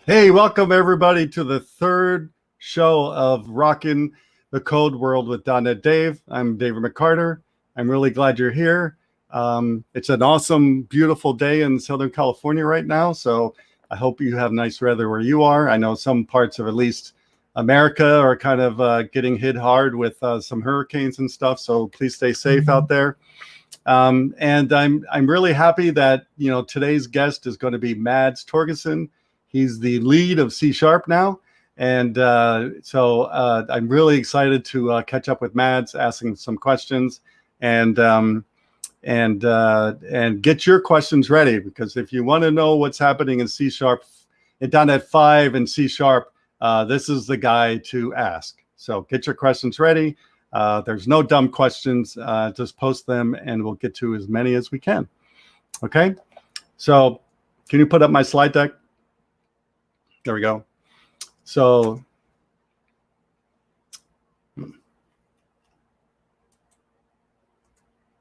Hey, welcome everybody to the third show of Rockin The Code World with dotNetDave. I'm David McCarter. I'm really glad you're here. It's an awesome, beautiful day in Southern California right now, so I hope you have nice weather where you are. I know some parts of at least America are kind of getting hit hard with some hurricanes and stuff, so please stay safe out there. And I'm really happy that today's guest is going to be Mads Torgersen. He's the lead of C# now, and so I'm really excited to catch up with Mads, asking some questions, and get your questions ready, because if you want to know what's happening in C#, in .NET 5 and C#, this is the guy to ask. So get your questions ready. There's no dumb questions. Just post them, and we'll get to as many as we can. Okay. So can you put up my slide deck? There we go. So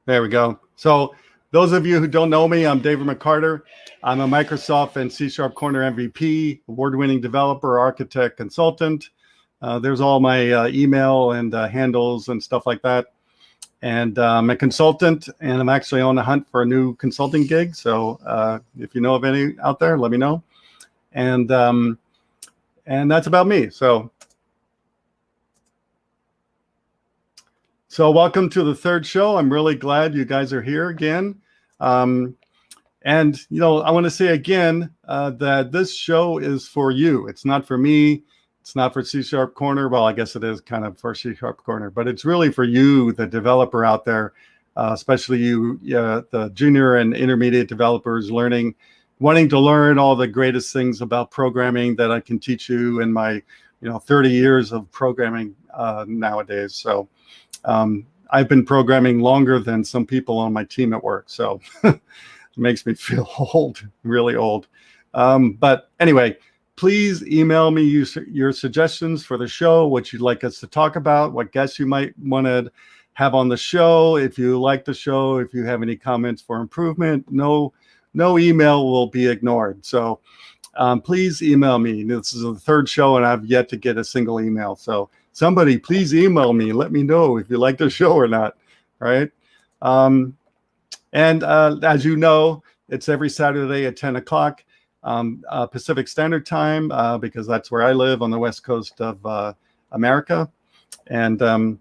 there we go. So those of you who don't know me, I'm David McCarter. I'm a Microsoft and CSharpCorner MVP, award-winning developer, architect, consultant. There's all my email and handles and stuff like that. And I'm a consultant, and I'm actually on the hunt for a new consulting gig. So if you know of any out there, let me know. And that's about me. So welcome to the third show. I'm really glad you guys are here again. And I want to say again that this show is for you. It's not for me. It's not for CSharpCorner. Well, I guess it is kind of for CSharpCorner, but it's really for you, the developer out there, especially you, the junior and intermediate developers wanting to learn all the greatest things about programming that I can teach you in my 30 years of programming nowadays. So I've been programming longer than some people on my team at work. So it makes me feel old, really old. But anyway, please email me your suggestions for the show, what you'd like us to talk about, what guests you might want to have on the show. If you like the show, if you have any comments for improvement, no email will be ignored. So please email me. This is the third show, and I've yet to get a single email. So somebody, please email me. Let me know if you like the show or not. Right? And as you know, it's every Saturday at 10 o'clock Pacific Standard Time, because that's where I live on the West Coast of America. And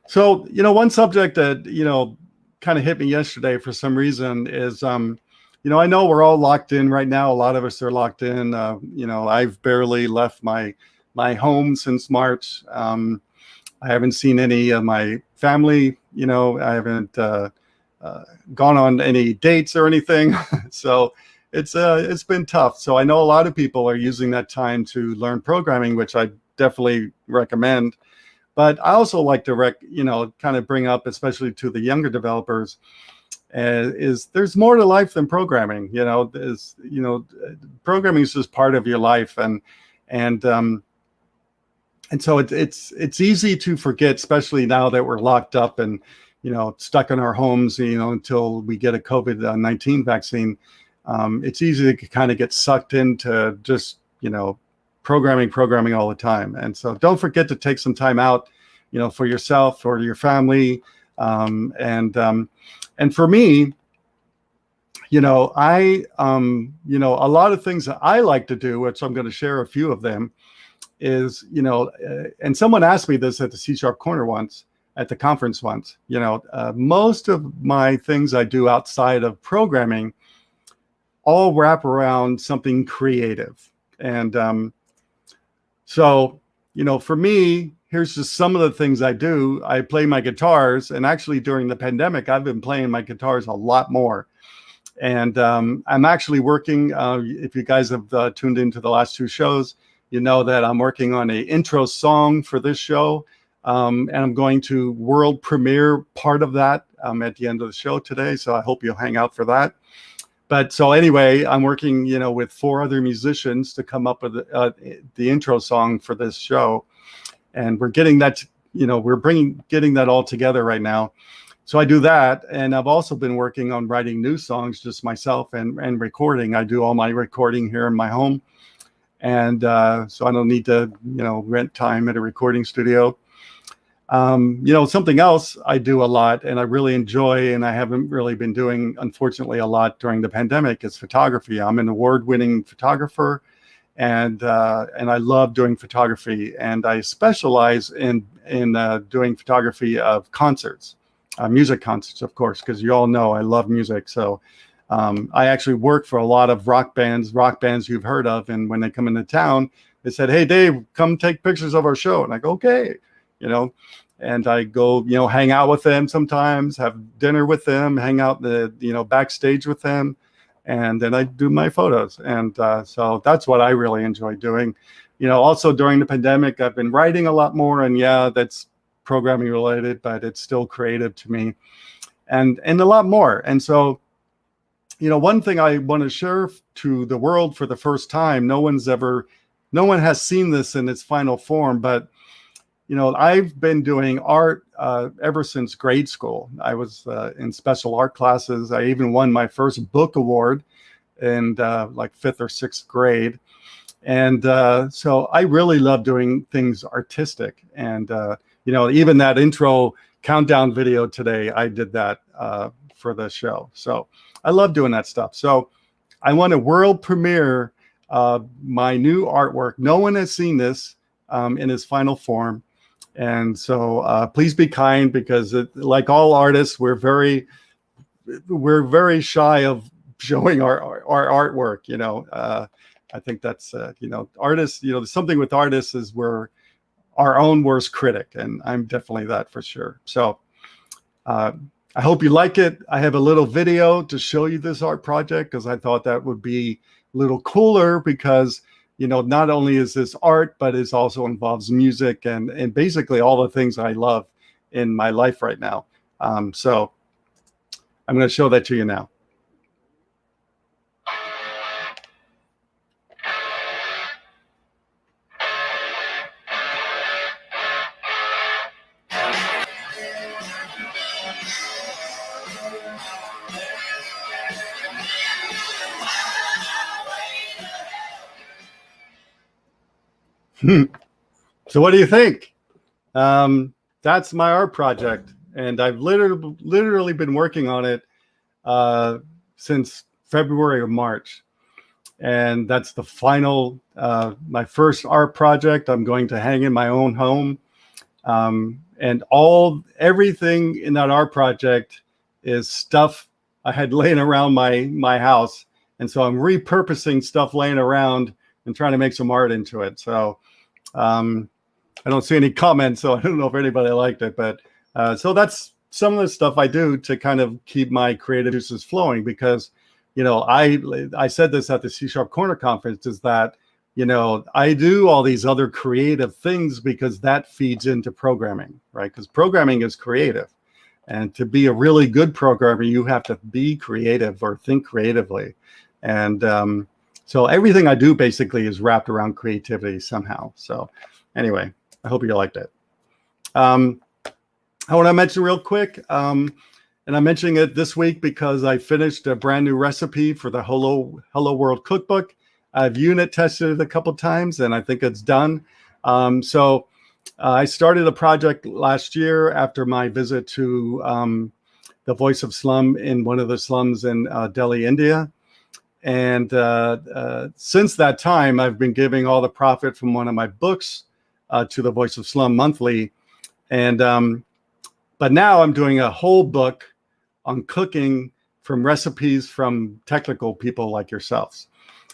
so, one subject that, kind of hit me yesterday for some reason is, I know we're all locked in right now. A lot of us are locked in. I've barely left my home since March. I haven't seen any of my family. I haven't gone on any dates or anything. So it's been tough. So I know a lot of people are using that time to learn programming, which I definitely recommend. But I also like to kind of bring up, especially to the younger developers, is there's more to life than programming. Programming is just part of your life, and so it's easy to forget, especially now that we're locked up and stuck in our homes, until we get a COVID-19 vaccine. It's easy to kind of get sucked into just programming all the time. And so don't forget to take some time out, for yourself or your family. And for me, I, a lot of things that I like to do, which I'm going to share a few of them, is, and someone asked me this at the CSharpCorner once, at the conference once, most of my things I do outside of programming all wrap around something creative. And so, for me, here's just some of the things I do. I play my guitars, and actually during the pandemic, I've been playing my guitars a lot more. And I'm actually working, if you guys have tuned into the last two shows, you know that I'm working on an intro song for this show. And I'm going to world premiere part of that at the end of the show today. So I hope you'll hang out for that. But so anyway, I'm working, with 4 other musicians to come up with the intro song for this show. And we're getting that, getting that all together right now. So I do that, and I've also been working on writing new songs just myself and recording. I do all my recording here in my home, and so I don't need to, rent time at a recording studio. Something else I do a lot and I really enjoy, and I haven't really been doing, unfortunately, a lot during the pandemic, is photography. I'm an award-winning photographer, and I love doing photography, and I specialize in doing photography of concerts, music concerts, of course, because you all know I love music. So I actually work for a lot of rock bands you've heard of, and when they come into town, they said, "Hey, Dave, come take pictures of our show," and I go, "Okay." And I go, hang out with them sometimes, have dinner with them, hang out backstage with them, and then I do my photos. And so that's what I really enjoy doing. Also during the pandemic, I've been writing a lot more, and yeah, that's programming related, but it's still creative to me, and a lot more. And so, one thing I want to share to the world for the first time, no one has seen this in its final form, but I've been doing art ever since grade school. I was in special art classes. I even won my first book award in like 5th or 6th grade. And so I really love doing things artistic. And, even that intro countdown video today, I did that for the show. So I love doing that stuff. So I want to world premiere my new artwork. No one has seen this in its final form. And so please be kind, because like all artists, we're very shy of showing our artwork. I think that's artists, something with artists is we're our own worst critic, and I'm definitely that for sure. So I hope you like it. I have a little video to show you this art project, because I thought that would be a little cooler, because not only is this art, but it also involves music and basically all the things I love in my life right now. So I'm going to show that to you now. So what do you think? That's my art project, and I've literally been working on it since February or March, and that's the final, my first art project. I'm going to hang in my own home, and everything in that art project is stuff I had laying around my house, and so I'm repurposing stuff laying around and trying to make some art into it. So I don't see any comments, so I don't know if anybody liked it, but so that's some of the stuff I do to kind of keep my creative juices flowing, because I said this at the CSharpCorner conference, is that I do all these other creative things because that feeds into programming, right? Because programming is creative, and to be a really good programmer, you have to be creative or think creatively, and so everything I do basically is wrapped around creativity somehow. So anyway, I hope you liked it. I want to mention real quick, and I'm mentioning it this week because I finished a brand new recipe for the Hello World Cookbook. I've unit tested it a couple times, and I think it's done. So I started a project last year after my visit to the Voice of Slum in one of the slums in Delhi, India. And since that time, I've been giving all the profit from one of my books to the Voice of Slum monthly. And but now I'm doing a whole book on cooking from recipes from technical people like yourselves.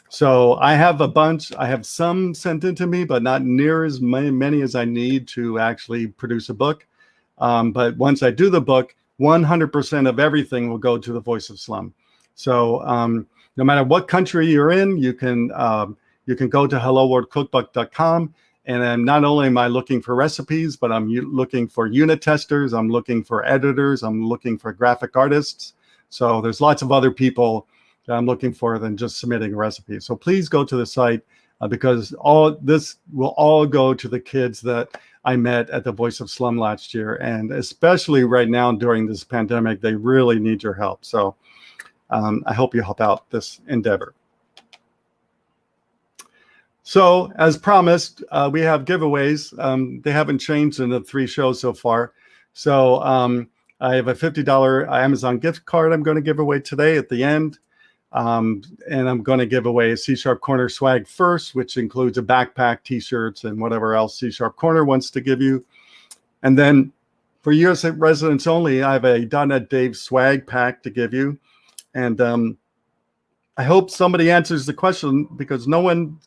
So I have a bunch. I have some sent in to me, but not near as many as I need to actually produce a book. But once I do the book, 100% of everything will go to the Voice of Slum. So no matter what country you're in, you can go to helloworldcookbook.com. And not only am I looking for recipes, but I'm looking for unit testers. I'm looking for editors. I'm looking for graphic artists. So there's lots of other people that I'm looking for than just submitting a recipe. So please go to the site. because all this will all go to the kids that I met at the Voice of Slum last year. And especially right now during this pandemic, they really need your help. So I hope you help out this endeavor. So as promised, we have giveaways. They haven't changed in the 3 shows so far. So I have a $50 Amazon gift card I'm going to give away today at the end. And I'm going to give away a CSharpCorner swag first, which includes a backpack, t-shirts, and whatever else CSharpCorner wants to give you. And then for US residents only, I have a dotNetDave swag pack to give you. And I hope somebody answers the question because no one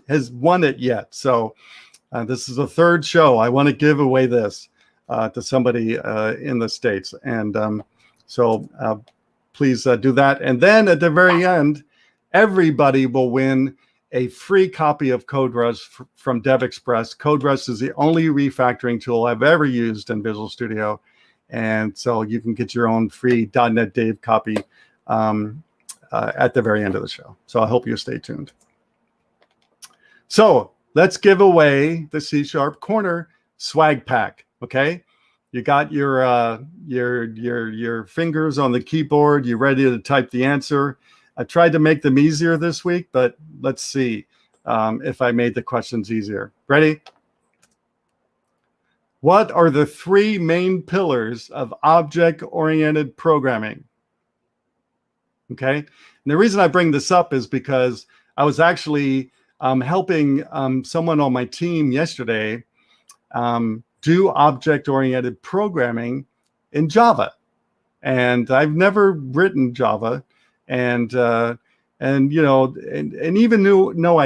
has won it yet. So this is the 3rd show. I want to give away this to somebody in the States. And so please do that. And then at the very end, everybody will win a free copy of CodeRush from DevExpress. CodeRush is the only refactoring tool I've ever used in Visual Studio. And so you can get your own free dotNetDave copy at the very end of the show. So I hope you stay tuned. So let's give away the CSharpCorner swag pack. Okay, you got your fingers on the keyboard. You're ready to type the answer. I tried to make them easier this week, but let's see if I made the questions easier. Ready? What are the 3 main pillars of object-oriented programming? Okay, and the reason I bring this up is because I was actually helping someone on my team yesterday do object-oriented programming in Java, and I've never written Java, and you know, and even though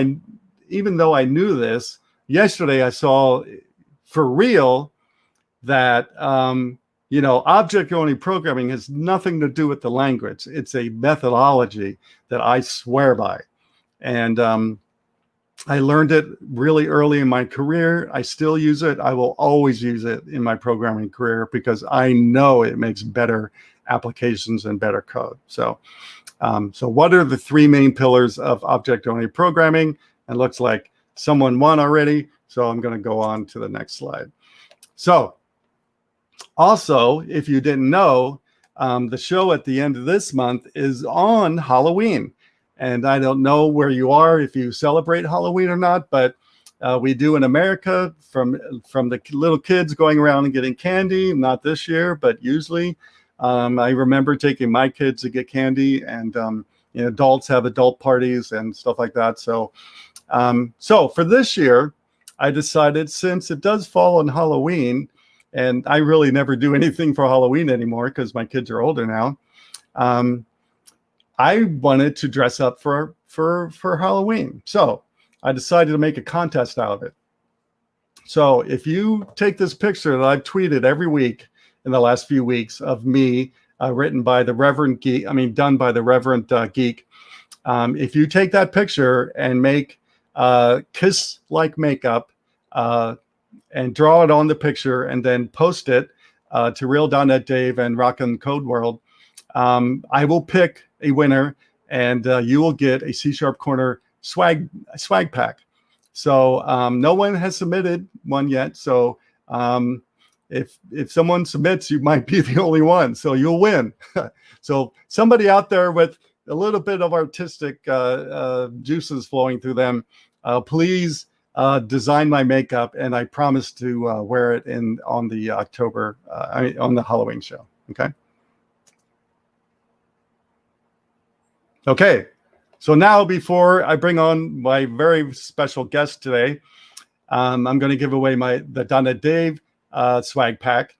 I knew this, yesterday I saw for real that you know, object-oriented programming has nothing to do with the language. It's a methodology that I swear by, and I learned it really early in my career. I still use it. I will always use it in my programming career because I know it makes better applications and better code. So, so what are the 3 main pillars of object-oriented programming? It looks like someone won already. So I'm going to go on to the next slide. So also, if you didn't know, the show at the end of this month is on Halloween. And I don't know where you are, if you celebrate Halloween or not, but we do in America, from the little kids going around and getting candy. Not this year, but usually. I remember taking my kids to get candy, and you know, adults have adult parties and stuff like that. So, so for this year, I decided, since it does fall on Halloween, and I really never do anything for Halloween anymore because my kids are older now. I wanted to dress up for Halloween. So I decided to make a contest out of it. So if you take this picture that I've tweeted every week in the last few weeks of me, written by the Reverend Geek, done by the Reverend Geek. If you take that picture and make kiss-like makeup and draw it on the picture and then post it to Real.NET and Rockin The Code World, I will pick a winner, and you will get a CSharpCorner swag pack. So no one has submitted one yet. So if someone submits, you might be the only one. So you'll win. So somebody out there with a little bit of artistic juices flowing through them, please design my makeup, and I promise to wear it on the on the Halloween show. Okay. Okay, so now before I bring on my very special guest today, I'm going to give away the dotNetDave swag pack,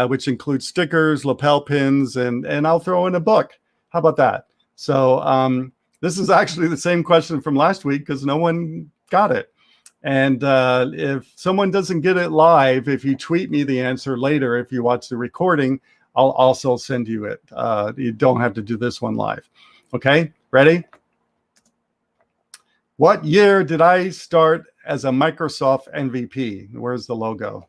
which includes stickers, lapel pins, and I'll throw in a book. How about that? So this is actually the same question from last week because no one got it. And if someone doesn't get it live, if you tweet me the answer later, if you watch the recording, I'll also send you it. You don't have to do this one live. Okay, ready? What year did I start as a Microsoft MVP? Where's the logo?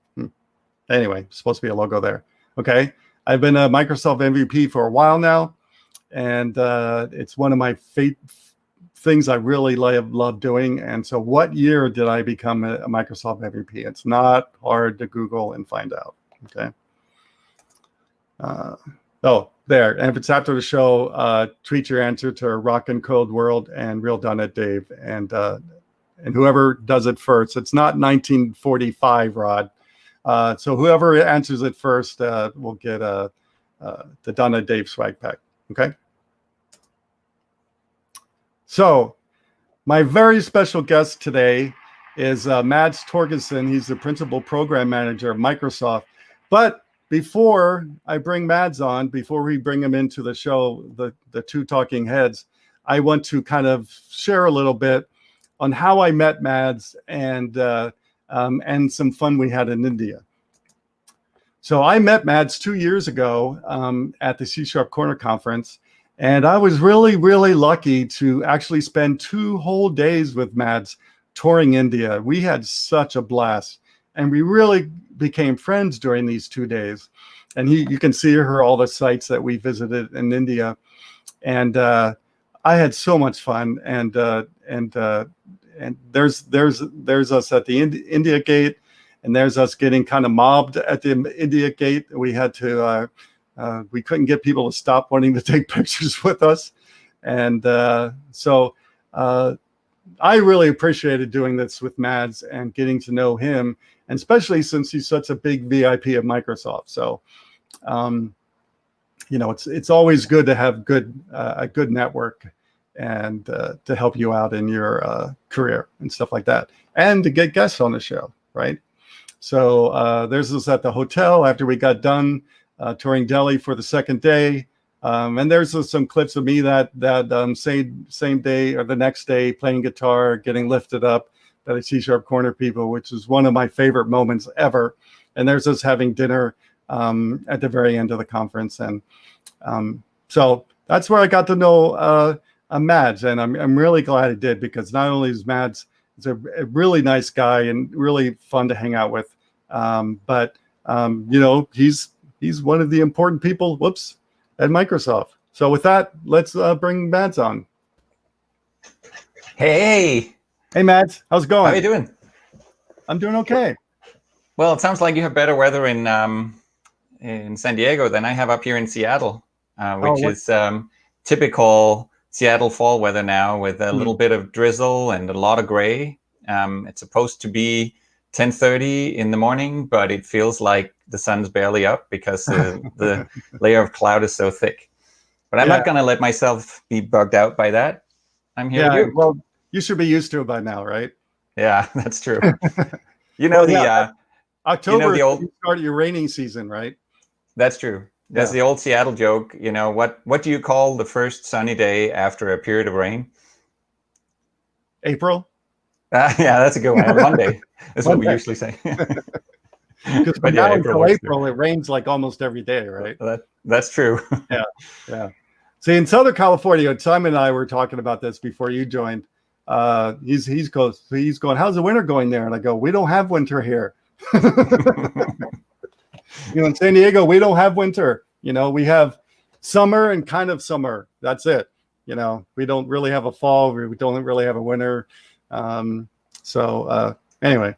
Anyway, supposed to be a logo there. Okay, I've been a Microsoft MVP for a while now, and it's one of my things I really love doing. And so what year did I become a Microsoft MVP? It's not hard to Google and find out. Okay. Oh, there. And if it's after the show, tweet your answer to Rockin Code World and Real dotNetDave, and whoever does it first. It's not 1945, Rod. So whoever answers it first will get the dotNetDave swag pack. Okay. So my very special guest today is Mads Torgersen. He's the principal program manager of Microsoft. But before I bring Mads on, before we bring him into the show, the two talking heads, I want to kind of share a little bit on how I met Mads and some fun we had in India. So I met Mads 2 years ago at the CSharpCorner conference, and I was really, really lucky to actually spend 2 whole days with Mads touring India. We had such a blast, and we really became friends during these 2 days. And you can see her all the sites that we visited in India, and I had so much fun. And there's us at the India gate, and there's us getting kind of mobbed at the India gate. We had to we couldn't get people to stop wanting to take pictures with us, and so I really appreciated doing this with Mads and getting to know him, and especially since he's such a big VIP of Microsoft. So, it's always good to have a good network and to help you out in your career and stuff like that, and to get guests on the show, right? So there's us at the hotel after we got done touring Delhi for the second day. And there's some clips of me that same day or the next day playing guitar, getting lifted up by the CSharpCorner people, which is one of my favorite moments ever. And there's us having dinner at the very end of the conference. And so that's where I got to know Mads, and I'm really glad I did, because not only is Mads a really nice guy and really fun to hang out with, but he's one of the important people. Whoops. At Microsoft. So with that, let's bring Mads on. Hey Mads, how's it going? How are you doing? I'm doing okay. Well, it sounds like you have better weather in San Diego than I have up here in Seattle, which is typical Seattle fall weather now, with a little bit of drizzle and a lot of gray. It's supposed to be 10:30 in the morning, but it feels like the sun's barely up because the layer of cloud is so thick. But I'm not going to let myself be bugged out by that. I'm here with you. Well, you should be used to it by now, right? Yeah, that's true. October, you started your raining season, right? That's true. That's the old Seattle joke. What do you call the first sunny day after a period of rain? April? Yeah, that's a good one. Monday is what we usually say. Because now until April, it rains like almost every day, right? That's true. Yeah. See, in Southern California, Simon and I were talking about this before you joined. He's going, how's the winter going there? And I go, we don't have winter here. In San Diego, we don't have winter. We have summer and kind of summer. That's it. We don't really have a fall. We don't really have a winter. Anyway,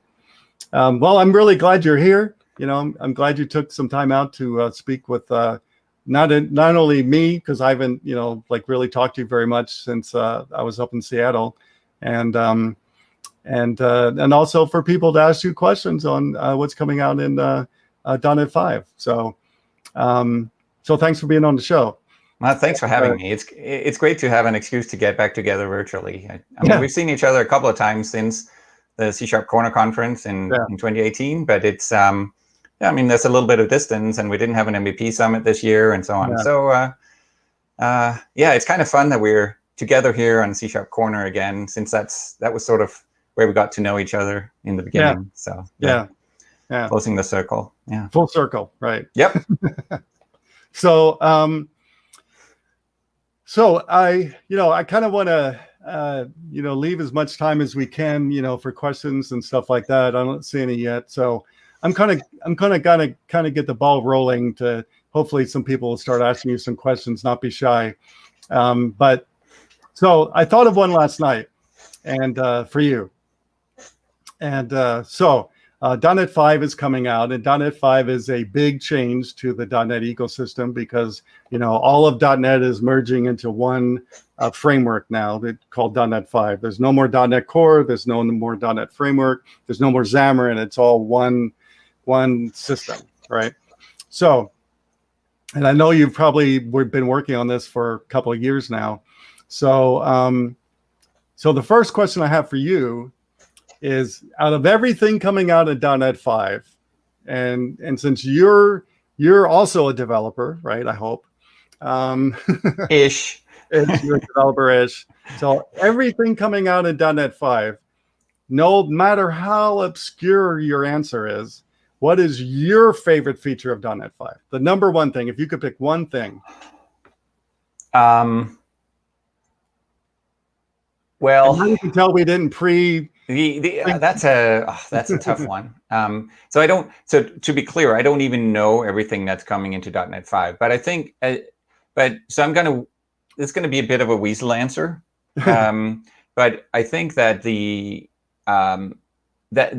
well, I'm really glad you're here. I'm glad you took some time out to speak with not only me, because I haven't really talked to you very much since I was up in Seattle, and also for people to ask you questions on what's coming out in .NET 5. So thanks for being on the show. Well, thanks for having me. It's great to have an excuse to get back together virtually. I mean, we've seen each other a couple of times since the CSharpCorner conference in 2018, but it's there's a little bit of distance, and we didn't have an MVP summit this year and so on. Yeah. So it's kind of fun that we're together here on CSharpCorner again, since that was sort of where we got to know each other in the beginning. So closing the circle. Yeah. Full circle, right? Yep. So I kind of want to, leave as much time as we can, for questions and stuff like that. I don't see any yet. So I'm kind of get the ball rolling to hopefully some people will start asking you some questions, not be shy. But So I thought of one last night, and for you. And so .NET 5 is coming out, and .NET 5 is a big change to the .NET ecosystem because, all of .NET is merging into one framework now called .NET 5. There's no more .NET Core. There's no more .NET Framework. There's no more Xamarin. It's all one system, right? So, and I know you've probably been working on this for a couple of years now. So, so the first question I have for you is, out of everything coming out of .NET 5, and since you're also a developer, right? I hope. Ish. You're a developer-ish. So everything coming out in .NET 5, no matter how obscure your answer is, what is your favorite feature of .NET 5? The number one thing, if you could pick one thing. Well, you can tell we didn't that's a tough one. So to be clear, I don't even know everything that's coming into .NET 5, but I think, it's going to be a bit of a weasel answer. But I think that the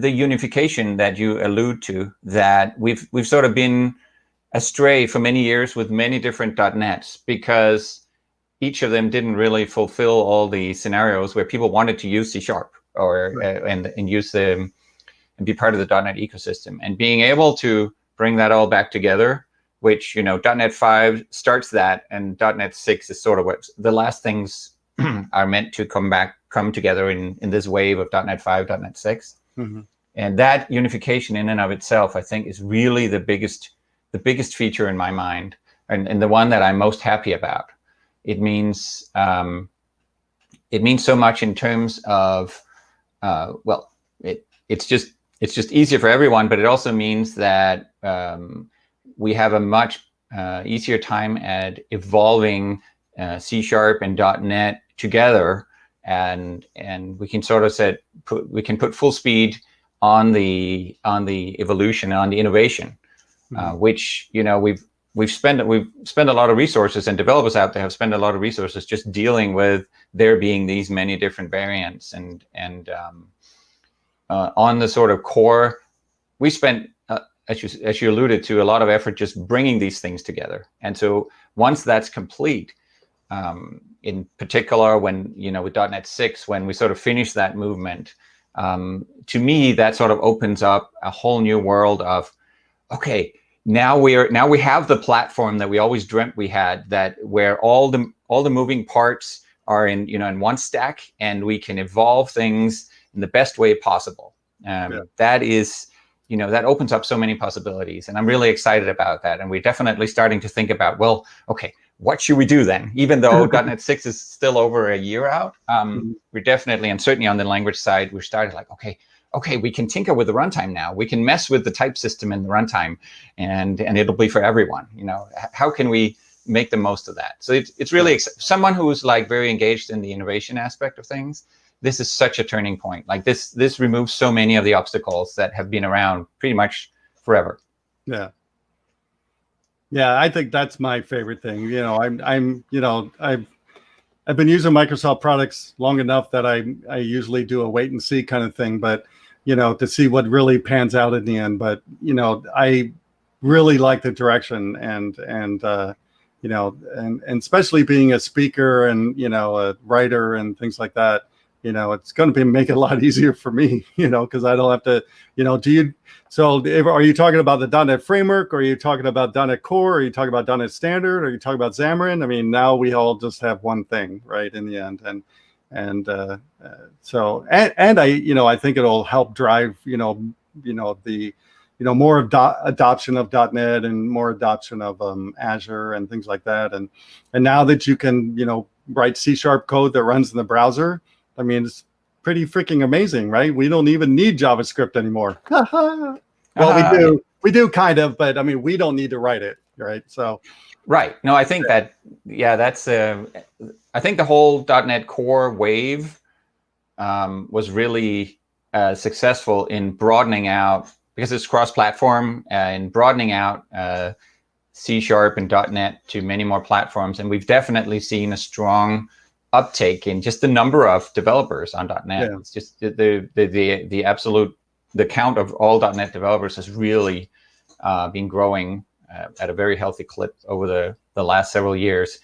unification that you allude to, that we've sort of been astray for many years with many different .NETs, because each of them didn't really fulfill all the scenarios where people wanted to use C# or and use them and be part of the .NET ecosystem. And being able to bring that all back together, which, .NET 5 starts that, and .NET 6 is sort of what the last things are meant to come together in this wave of .NET 5, .NET 6. Mm-hmm. And that unification in and of itself, I think, is really the biggest feature in my mind, and the one that I'm most happy about. It means so much in terms of it's just easier for everyone, but it also means that we have a much easier time at evolving C# and .NET together, and we can sort of put full speed on the evolution, on the innovation, which we've spent a lot of resources, and developers out there have spent a lot of resources just dealing with there being these many different variants, and on the sort of core, we spent, as you alluded to, a lot of effort just bringing these things together. And so once that's complete, in particular when, with .NET 6, when we sort of finish that movement, to me, that sort of opens up a whole new world of, okay, now we have the platform that we always dreamt we had, that where all the moving parts are in one stack, and we can evolve things in the best way possible. That is, that opens up so many possibilities, and I'm really excited about that. And we're definitely starting to think about, well, okay, what should we do then? Even though .NET 6 is still over a year out, we're definitely, and certainly on the language side, we started like, okay, we can tinker with the runtime now. We can mess with the type system in the runtime, and it'll be for everyone. How can we make the most of that? So it's really someone who's like very engaged in the innovation aspect of things. This is such a turning point. Like this removes so many of the obstacles that have been around pretty much forever. Yeah. Yeah, I think that's my favorite thing. I've been using Microsoft products long enough that I usually do a wait and see kind of thing, but to see what really pans out in the end. But I really like the direction, and especially being a speaker and a writer and things like that. It's going to make it a lot easier for me, because I don't have to, are you talking about the .NET Framework, or are you talking about .NET Core, or are you talking about .NET Standard, or are you talking about Xamarin? I mean, now we all just have one thing, right, in the end. So I think it'll help drive, the, more adoption of .NET and more adoption of Azure and things like that. And now that you can, write C# code that runs in the browser, I mean, it's pretty freaking amazing, right? We don't even need JavaScript anymore. Well, we do kind of, but I mean, we don't need to write it, right? So, right. No, I think I think the whole .NET Core wave was really successful in broadening out, because it's cross-platform, and broadening out C# and .NET to many more platforms. And we've definitely seen a strong uptake in just the number of developers on .NET. Yeah. It's just the absolute, the count of all .NET developers has really been growing at a very healthy clip over the last several years.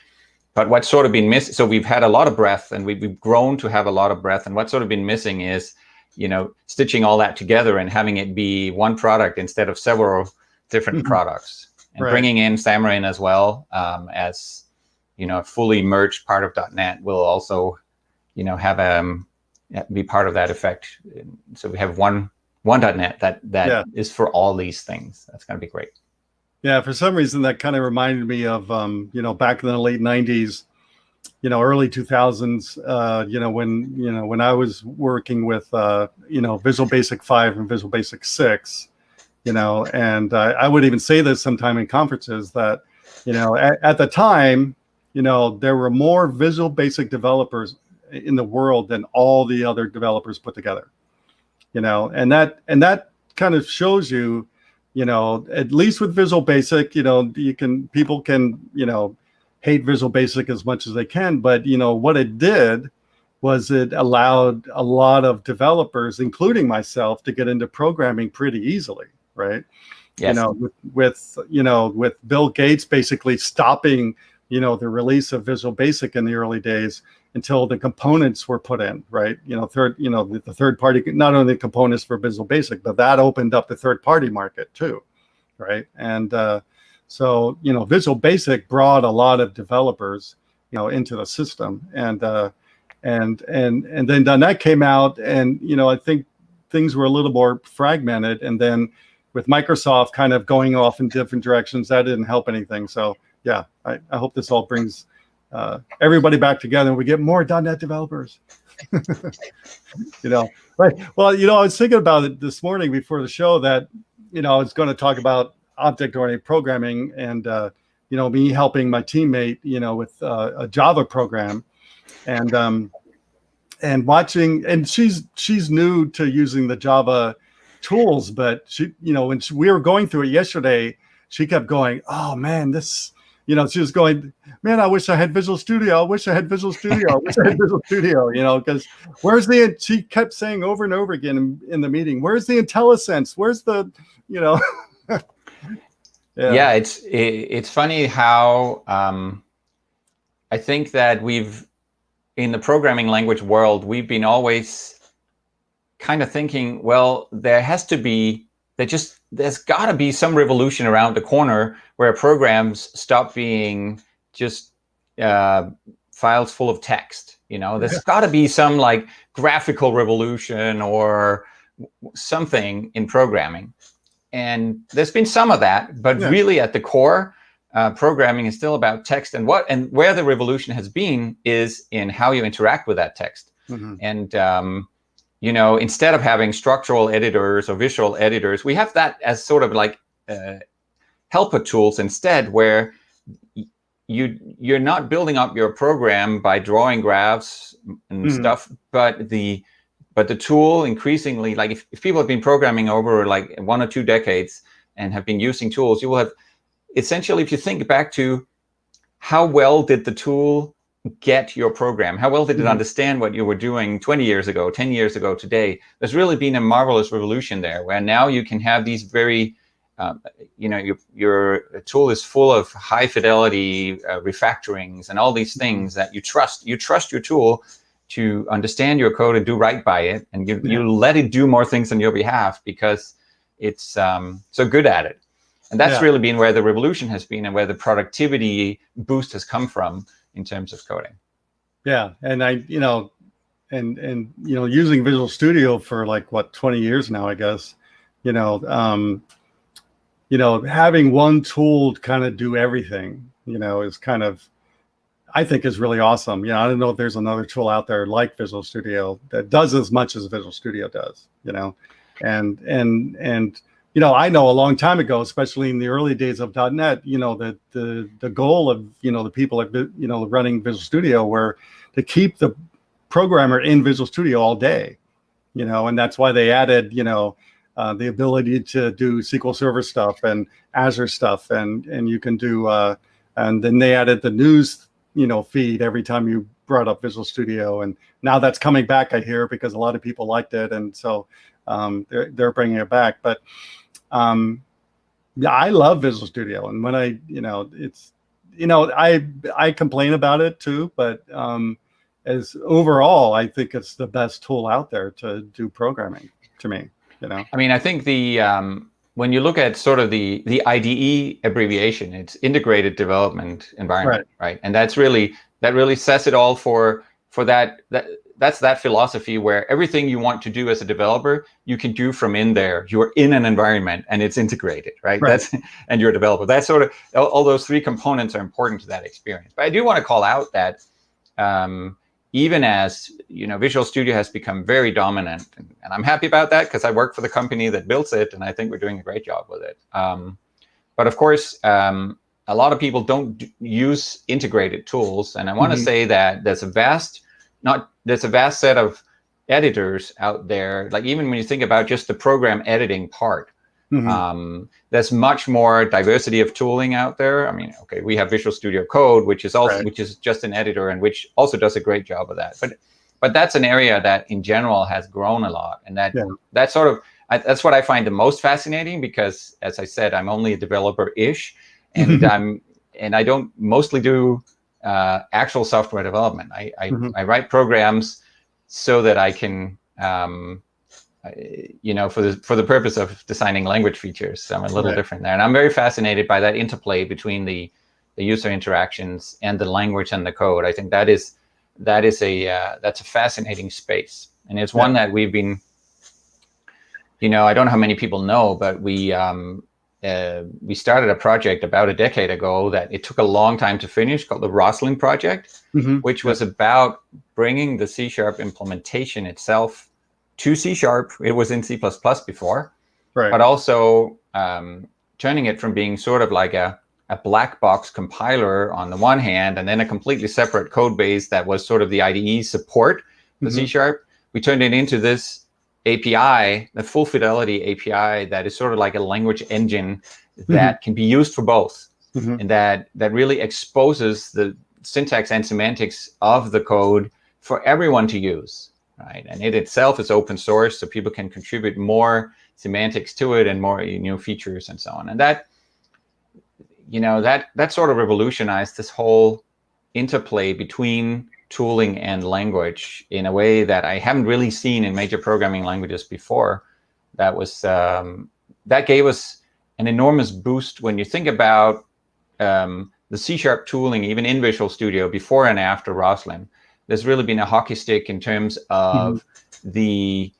But what's sort of been missing, so we've had a lot of breadth, and we've grown to have a lot of breadth, and what's sort of been missing is, stitching all that together and having it be one product instead of several different products, and bringing in Xamarin as well, as a fully merged part of .NET will also, have be part of that effect. So we have one .NET that is for all these things. That's going to be great. Yeah, for some reason that kind of reminded me of back in the late 90s, early 2000s, when I was working with Visual Basic 5 and Visual Basic 6, and I would even say this sometime in conferences that at the time, there were more Visual Basic developers in the world than all the other developers put together, and that kind of shows you, at least with Visual Basic, people can, hate Visual Basic as much as they can, but what it did was it allowed a lot of developers, including myself, to get into programming pretty easily, right? Yes. With Bill Gates basically stopping, the release of Visual Basic in the early days until the components were put in, right? The third party, not only the components for Visual Basic, but that opened up the third party market too, right? And so Visual Basic brought a lot of developers, into the system, and then .NET came out, and I think things were a little more fragmented, and then with Microsoft kind of going off in different directions, that didn't help anything. So yeah, I hope this all brings everybody back together and we get more .NET developers. Right. Well, I was thinking about it this morning before the show that, I was going to talk about object-oriented programming and, me helping my teammate, with a Java program and watching, and she's new to using the Java tools, but she, when we were going through it yesterday, she kept going, oh man, this, she was going, man, I wish I had Visual Studio. I wish I had Visual Studio. I wish I had Visual Studio, because she kept saying over and over again in the meeting, where's the IntelliSense? Where's the, Yeah, it's funny how I think that in the programming language world, we've been always kind of thinking, well, there's got to be some revolution around the corner where programs stop being just files full of text. There's got to be some like graphical revolution or something in programming. And there's been some of that, but really at the core, programming is still about text, and where the revolution has been is in how you interact with that text. And instead of having structural editors or visual editors, we have that as sort of like helper tools instead, where you're not building up your program by drawing graphs and stuff, but the tool increasingly, like if people have been programming over like 1 or 2 decades and have been using tools, you will have essentially, if you think back to how well did the tool get your program, how well did it understand what you were doing 20 years ago, 10 years ago, today, there's really been a marvelous revolution there, where now you can have these very, your tool is full of high fidelity refactorings and all these things that you trust. You trust your tool to understand your code and do right by it, and you let it do more things on your behalf because it's so good at it. And that's really been where the revolution has been, and where the productivity boost has come from in terms of coding. Yeah, and using Visual Studio for like 20 years now, I guess. Having one tool to kind of do everything, is kind of, I think, is really awesome. I don't know if there's another tool out there like Visual Studio that does as much as Visual Studio does. I know a long time ago, especially in the early days of .NET, that the goal of, the people running Visual Studio were to keep the programmer in Visual Studio all day, and that's why they added, the ability to do SQL Server stuff and Azure stuff, and you can do, and then they added the news, feed every time you brought up Visual Studio, and now that's coming back, I hear, because a lot of people liked it, and so they're bringing it back. But yeah, I love Visual Studio, and when I complain about it too, but as overall, I think it's the best tool out there to do programming. To me, I mean, I think when you look at sort of the IDE abbreviation, it's Integrated Development Environment, right? And that really says it all for that. That's that philosophy where everything you want to do as a developer, you can do from in there. You're in an environment and it's integrated, right? And you're a developer. That's sort of all those three components are important to that experience. But I do want to call out that even as Visual Studio has become very dominant, and I'm happy about that because I work for the company that builds it, and I think we're doing a great job with it. But of course, a lot of people don't use integrated tools, and I want to say that there's a vast set of editors out there. Like even when you think about just the program editing part, there's much more diversity of tooling out there. I mean, okay, we have Visual Studio Code, which is just an editor and which also does a great job of that. But that's an area that in general has grown a lot, and that's that's what I find the most fascinating because, as I said, I'm only a developer-ish, and I don't mostly do actual software development. I write programs so that I can. For the purpose of designing language features. So I'm a little different there. And I'm very fascinated by that interplay between the user interactions and the language and the code. I think that's a fascinating space. And it's one that we've been, I don't know how many people know, but we started a project about a decade ago that it took a long time to finish called the Roslyn project, which was about bringing the C# implementation itself to C#. It was in C++ before, but also turning it from being sort of like a black box compiler on the one hand, and then a completely separate code base that was sort of the IDE support for C#. We turned it into this API, the full fidelity API that is sort of like a language engine that can be used for both, and that really exposes the syntax and semantics of the code for everyone to use. Right, and it itself is open source, so people can contribute more semantics to it and more features and so on. And that sort of revolutionized this whole interplay between tooling and language in a way that I haven't really seen in major programming languages before. That gave us an enormous boost when you think about the C# tooling, even in Visual Studio before and after Roslyn. There's really been a hockey stick in terms of the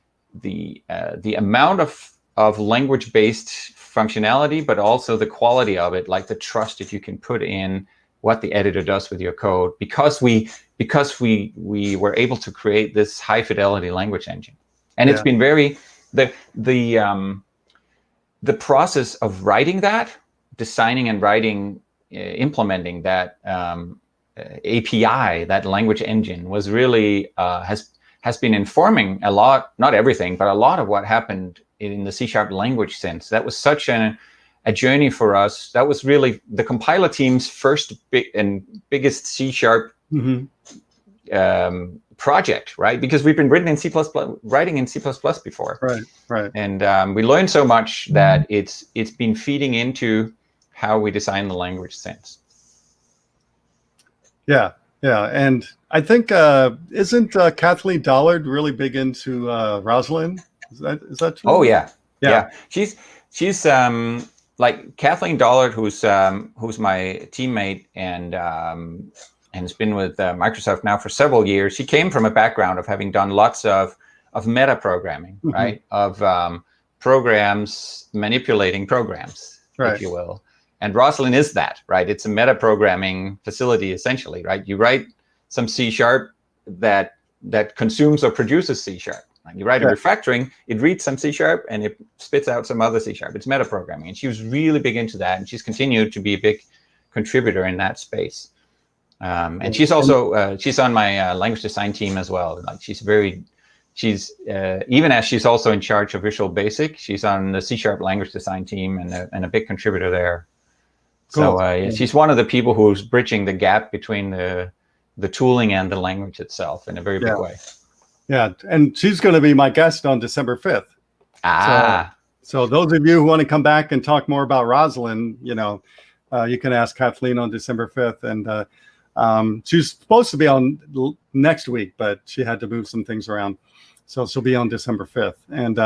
amount of language-based functionality, but also the quality of it, like the trust that you can put in what the editor does with your code, because we were able to create this high-fidelity language engine. And it's been very the process of writing that, designing and writing, implementing that. API, that language engine, was really has been informing a lot, not everything, but a lot of what happened in the C# language sense. That was such a journey for us. That was really the compiler team's first biggest C# project, right? Because we've been writing in C++ before, right. And we learned so much that it's been feeding into how we design the language sense. Yeah, and I think isn't Kathleen Dollard really big into Roslyn? Is that true? Oh yeah. She's like Kathleen Dollard, who's my teammate and has been with Microsoft now for several years. She came from a background of having done lots of meta programming, right? Of programs manipulating programs, if you will. And Roslyn is that, right? It's a meta programming facility, essentially, right? You write some C# that consumes or produces C#. Right? You write a refactoring, it reads some C# and it spits out some other C#. It's meta programming, and she was really big into that, and she's continued to be a big contributor in that space. And she's also she's on my language design team as well. Like she's even as she's also in charge of Visual Basic, she's on the C# language design team and a big contributor there. Cool. So she's one of the people who's bridging the gap between the the tooling and the language itself in a very big way. Yeah, and she's going to be my guest on December 5th. So those of you who want to come back and talk more about Rosalind, you can ask Kathleen on December 5th. And she's supposed to be on next week, but she had to move some things around. So she'll be on December 5th. And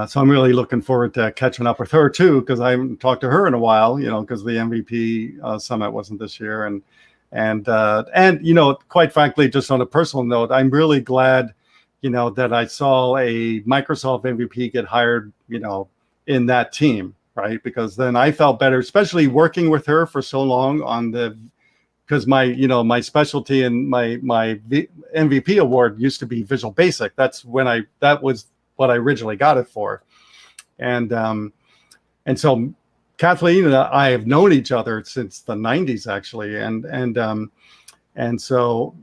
so I'm really looking forward to catching up with her too, because I haven't talked to her in a while, because the MVP summit wasn't this year. And quite frankly, just on a personal note, I'm really glad, that I saw a Microsoft MVP get hired, in that team, right? Because then I felt better, especially working with her for so long because my specialty and my MVP award used to be Visual Basic. That was what I originally got it for. And so Kathleen and I have known each other since the 90s, actually. And so,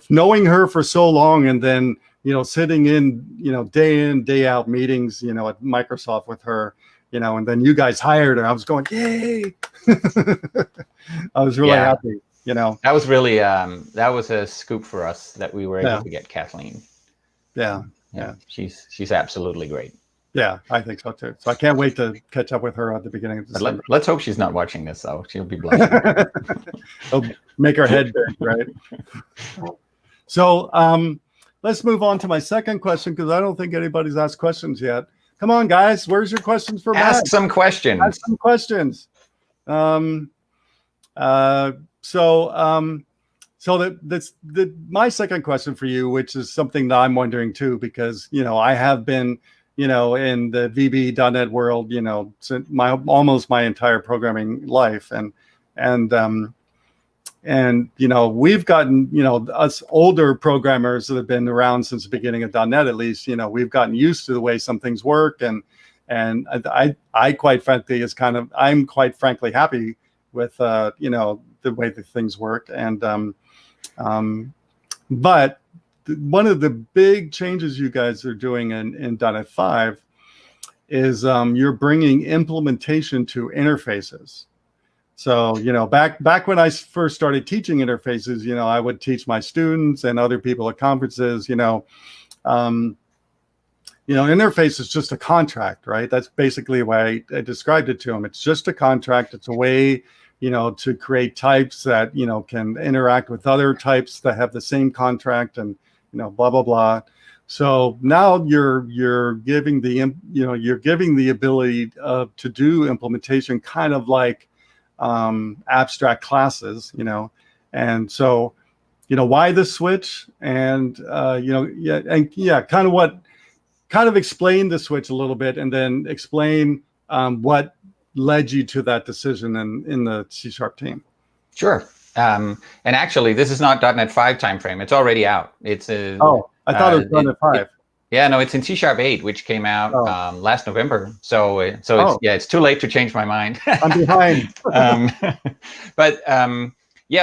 knowing her for so long and then, sitting in, day in, day out meetings, at Microsoft with her, and then you guys hired her. I was going, yay. I was really happy, That was really, that was a scoop for us that we were able to get Kathleen. Yeah. She's absolutely great. Yeah, I think so too. So I can't wait to catch up with her at the beginning of December. Let's hope she's not watching this, though. She'll be blushing. It'll make her head big, right? So let's move on to my second question, because I don't think anybody's asked questions yet. Come on, guys. Where's your questions for Matt? Ask some questions. Ask some questions. My second question for you, which is something that I'm wondering too, because I have been in the VB.NET world since almost my entire programming life, and we've gotten us older programmers that have been around since the beginning of .NET, at least we've gotten used to the way some things work, and I quite frankly I'm quite frankly happy with the way that things work. And but one of the big changes you guys are doing in .NET 5 is you're bringing implementation to interfaces. So back when I first started teaching interfaces, I would teach my students and other people at conferences. Interface is just a contract, right? That's basically the way I described it to them. It's just a contract. It's a way to create types that, can interact with other types that have the same contract, and, blah, blah, blah. So now you're giving the ability to do implementation kind of like abstract classes, and so, why the switch, and, kind of explain the switch a little bit, and then explain what led you to that decision in the C# team. Sure. And actually, this is not .NET 5 timeframe. It's already out. It's I thought it was .NET 5. It's in C# 8, which came out last November. So it's too late to change my mind. I'm behind.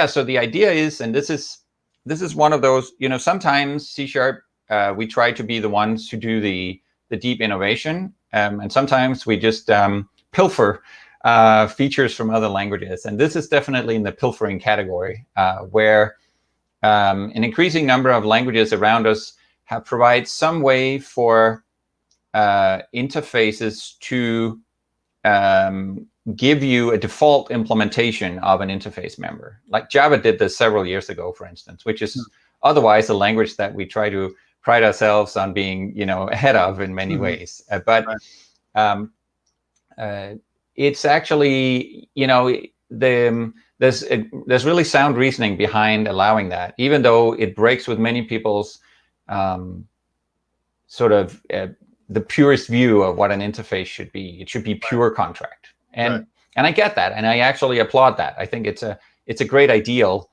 So the idea is, and this is one of those, sometimes C# we try to be the ones who do the deep innovation, and sometimes we just pilfer features from other languages. And this is definitely in the pilfering category, where an increasing number of languages around us provide some way for interfaces to give you a default implementation of an interface member. Like Java did this several years ago, for instance, which is otherwise a language that we try to pride ourselves on being, ahead of in many ways. It's actually, there's really sound reasoning behind allowing that, even though it breaks with many people's the purest view of what an interface should be. It should be pure contract, and I get that, and I actually applaud that. I think it's a great ideal.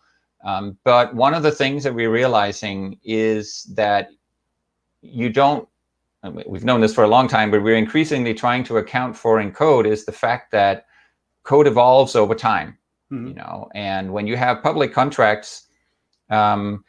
But one of the things that we're realizing is that we've known this for a long time, but we're increasingly trying to account for in code is the fact that code evolves over time, and when you have public contracts in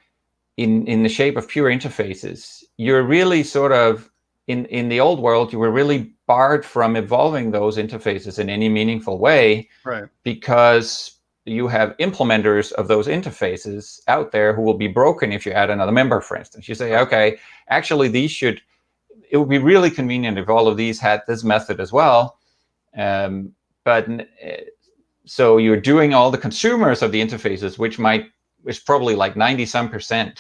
the shape of pure interfaces, you're really sort of, in the old world, you were really barred from evolving those interfaces in any meaningful way, right? Because you have implementers of those interfaces out there who will be broken if you add another member, for instance. You say, okay, actually it would be really convenient if all of these had this method as well. So you're doing all the consumers of the interfaces, which is probably like 90-some%.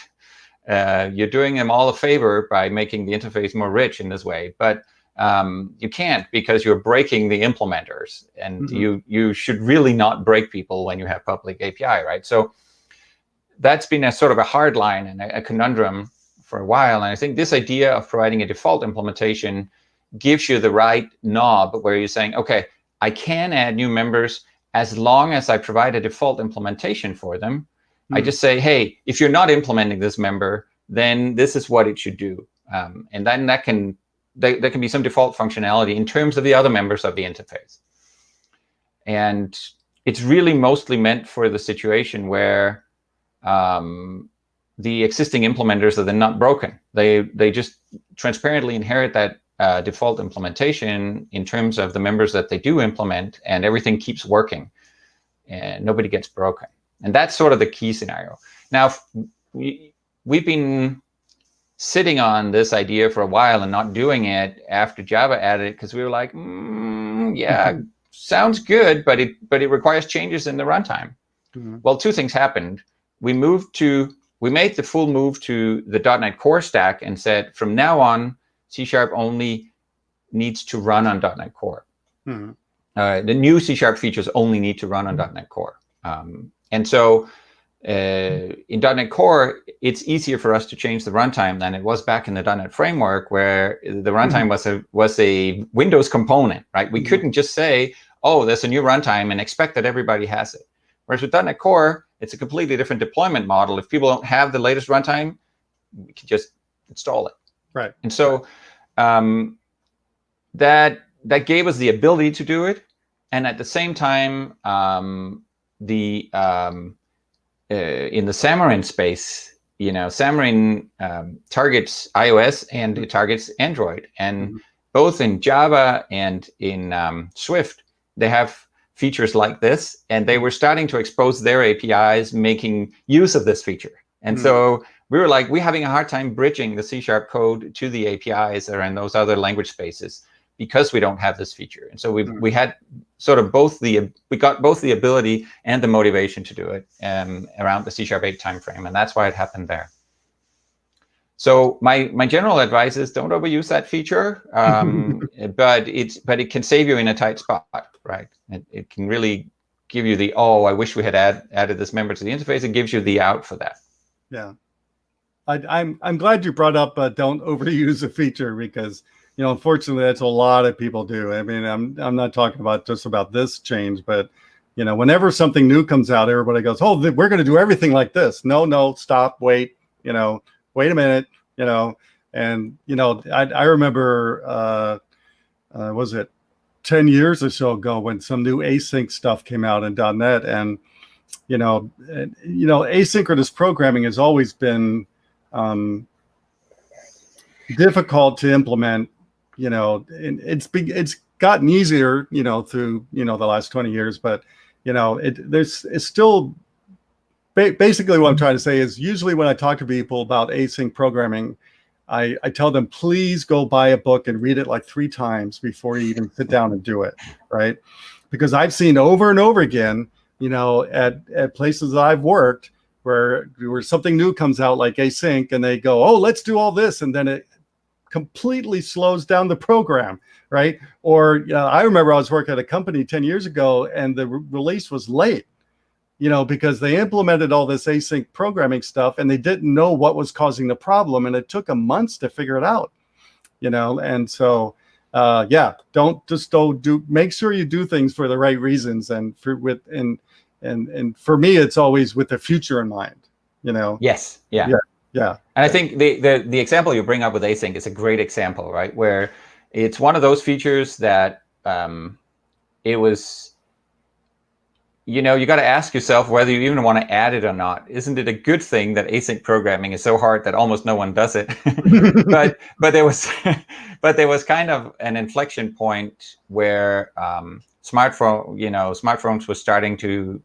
You're doing them all a favor by making the interface more rich in this way, but you can't, because you're breaking the implementers, and you should really not break people when you have public API, right? So that's been a sort of a hard line and a conundrum for a while. And I think this idea of providing a default implementation gives you the right knob where you're saying, okay, I can add new members as long as I provide a default implementation for them. I just say, hey, if you're not implementing this member, then this is what it should do. And then there can be some default functionality in terms of the other members of the interface. And it's really mostly meant for the situation where the existing implementers are then not broken. They just transparently inherit that default implementation in terms of the members that they do implement, and everything keeps working and nobody gets broken. And that's sort of the key scenario. Now, we've been sitting on this idea for a while and not doing it after Java added it, because we were like, yeah, sounds good, but it requires changes in the runtime. Well, two things happened. We made the full move to the .NET Core stack and said, from now on, C# only needs to run on .NET Core. The new C# features only need to run on .NET Core. And so in .NET Core, it's easier for us to change the runtime than it was back in the .NET framework, where the runtime was a Windows component, right? We couldn't just say, oh, there's a new runtime and expect that everybody has it. Whereas with .NET Core, it's a completely different deployment model. If people don't have the latest runtime, we can just install it. Right. And so that gave us the ability to do it. And at the same time, in the Xamarin space, Xamarin targets iOS and it targets Android. And both in Java and in Swift, they have features like this, and they were starting to expose their APIs making use of this feature. And so we were like, we're having a hard time bridging the C# code to the APIs that are in those other language spaces because we don't have this feature. And so we had sort of we got both the ability and the motivation to do it around the C# 8 timeframe, and that's why it happened there. So my general advice is don't overuse that feature, but it can save you in a tight spot, right? It can really give you the, oh, I wish we had added this member to the interface. It gives you the out for that. Yeah, I'm glad you brought up don't overuse a feature, because unfortunately that's a lot of people do. I mean, I'm not talking about just about this change, but whenever something new comes out, everybody goes, oh, we're going to do everything like this. No, stop, wait, wait a minute, and I remember was it 10 years or so ago when some new async stuff came out in .NET, and asynchronous programming has always been difficult to implement. And it's gotten easier, through the last 20 years, but it's still basically what I'm trying to say is, usually when I talk to people about async programming, I tell them, please go buy a book and read it like 3 times before you even sit down and do it, right? Because I've seen over and over again, at places that I've worked where something new comes out like async, and they go, oh, let's do all this, and then it completely slows down the program, right? Or I remember I was working at a company 10 years ago, and the release was late, because they implemented all this async programming stuff and they didn't know what was causing the problem, and it took them months to figure it out, and so make sure you do things for the right reasons, and and for me it's always with the future in mind. Yes. Yeah. And I think the example you bring up with async is a great example, right? Where it's one of those features that it was, you got to ask yourself whether you even want to add it or not. Isn't it a good thing that async programming is so hard that almost no one does it? but there was kind of an inflection point where smartphones were starting to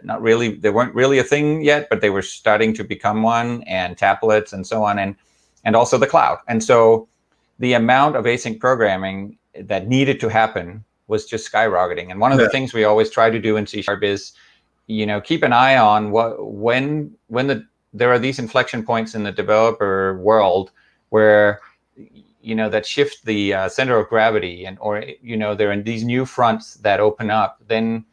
not really, they weren't really a thing yet, but they were starting to become one, and tablets and so on, and also the cloud. And so the amount of async programming that needed to happen was just skyrocketing. And one of the things we always try to do in C# is, keep an eye on when there are these inflection points in the developer world where that shift the center of gravity, or there are these new fronts that open up. Then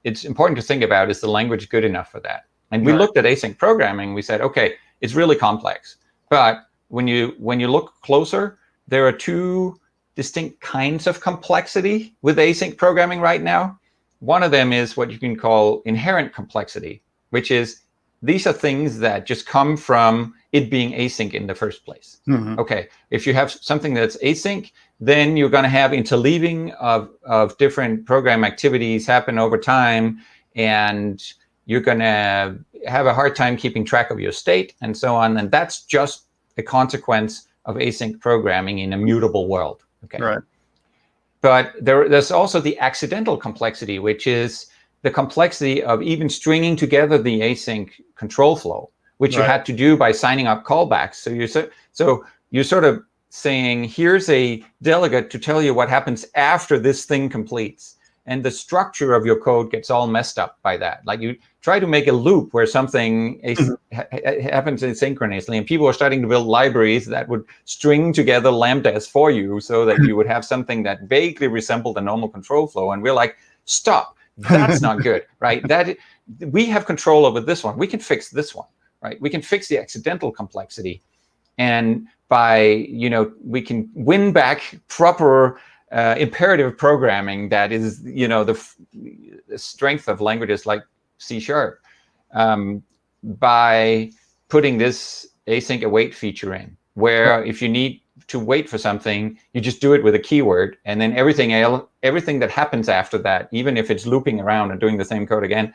it's important to think about, is the language good enough for that? And we looked at async programming. We said, okay, it's really complex, but when you look closer, there are two distinct kinds of complexity with async programming right now. One of them is what you can call inherent complexity, which is these are things that just come from it being async in the first place. Okay, if you have something that's async, then you're going to have interleaving of different program activities happen over time, and you're going to have a hard time keeping track of your state and so on. And that's just a consequence of async programming in a mutable world. Okay. Right. But there's also the accidental complexity, which is the complexity of even stringing together the async control flow, which you had to do by signing up callbacks. So you're sort of saying, here's a delegate to tell you what happens after this thing completes. And the structure of your code gets all messed up by that. Like, you try to make a loop where something happens asynchronously, and people are starting to build libraries that would string together lambdas for you so that you would have something that vaguely resembled a normal control flow. And we're like, stop, that's not good, right? We have control over this one. We can fix this one, right? We can fix the accidental complexity. And by, we can win back proper imperative programming that is, the strength of languages like C#, by putting this async await feature in, where if you need to wait for something, you just do it with a keyword, and then everything that happens after that, even if it's looping around and doing the same code again,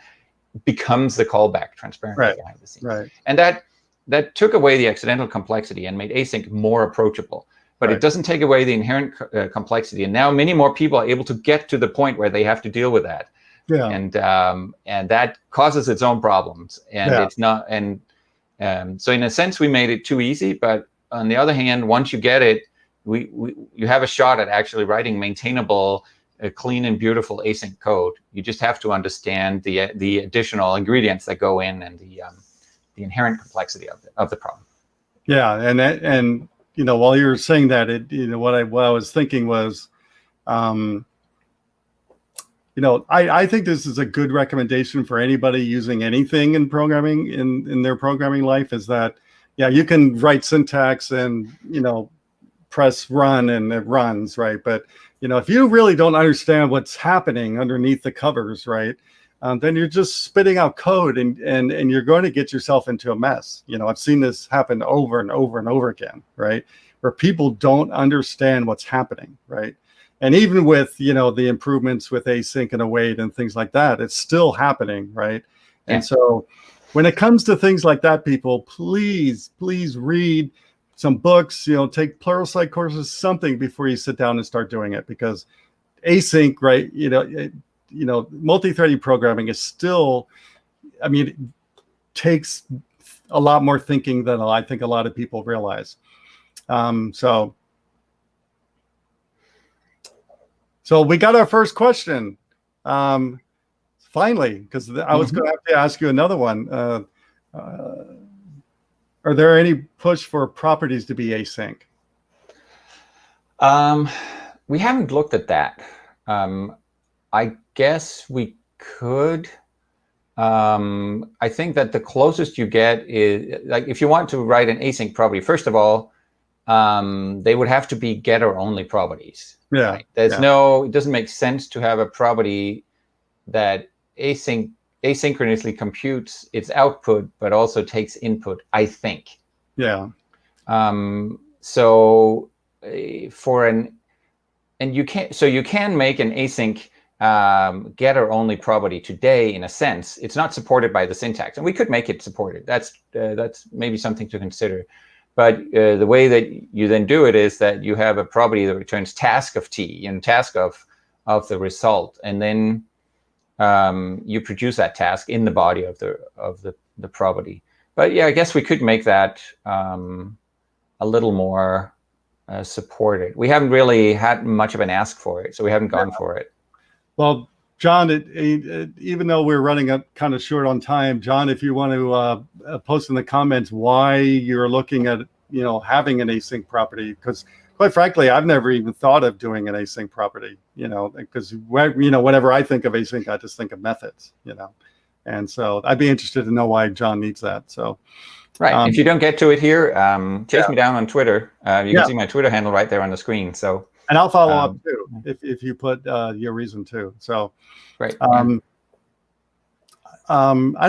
becomes the callback transparently behind the scenes. Right. And that took away the accidental complexity and made async more approachable. But it doesn't take away the inherent complexity. And now many more people are able to get to the point where they have to deal with that. Yeah. And that causes its own problems. And it's not. And so in a sense, we made it too easy. But on the other hand, once you get it, you have a shot at actually writing maintainable, clean and beautiful async code. You just have to understand the additional ingredients that go in, and the inherent complexity of the problem. Yeah, and while you were saying that, what I was thinking was, I think this is a good recommendation for anybody using anything in programming in their programming life, is that, you can write syntax and, press run and it runs, right? But, if you really don't understand what's happening underneath the covers, right, then you're just spitting out code and you're going to get yourself into a mess. I've seen this happen over and over and over again, right? Where people don't understand what's happening, right? And even with, the improvements with async and await and things like that, it's still happening, right? Yeah. And so when it comes to things like that, people, please read some books, take Pluralsight courses, something before you sit down and start doing it, because async, right, multi-threading programming is still, it takes a lot more thinking than I think a lot of people realize. So we got our first question, finally, because I was going to have to ask you another one. Are there any push for properties to be async? We haven't looked at that. I guess we could. I think that the closest you get is, like, if you want to write an async property, first of all, they would have to be getter only properties. Yeah. Right? It doesn't make sense to have a property that asynchronously computes its output, but also takes input, I think. Yeah. So you can make an async getter only property today. In a sense, it's not supported by the syntax, and we could make it supported. That's maybe something to consider. But the way that you then do it is that you have a property that returns task of t and task of the result, and then you produce that task in the body of the property. But yeah, I guess we could make that a little more supported. We haven't really had much of an ask for it, so we haven't gone for it. Well, John, even though we're running up kind of short on time, John, if you want to post in the comments why you're looking at having an async property, because quite frankly, I've never even thought of doing an async property, because whenever I think of async, I just think of methods, and so I'd be interested to know why John needs that. So, right. If you don't get to it here, chase me down on Twitter. You can see my Twitter handle right there on the screen. So, and I'll follow up too if you put your reason too. So, right. I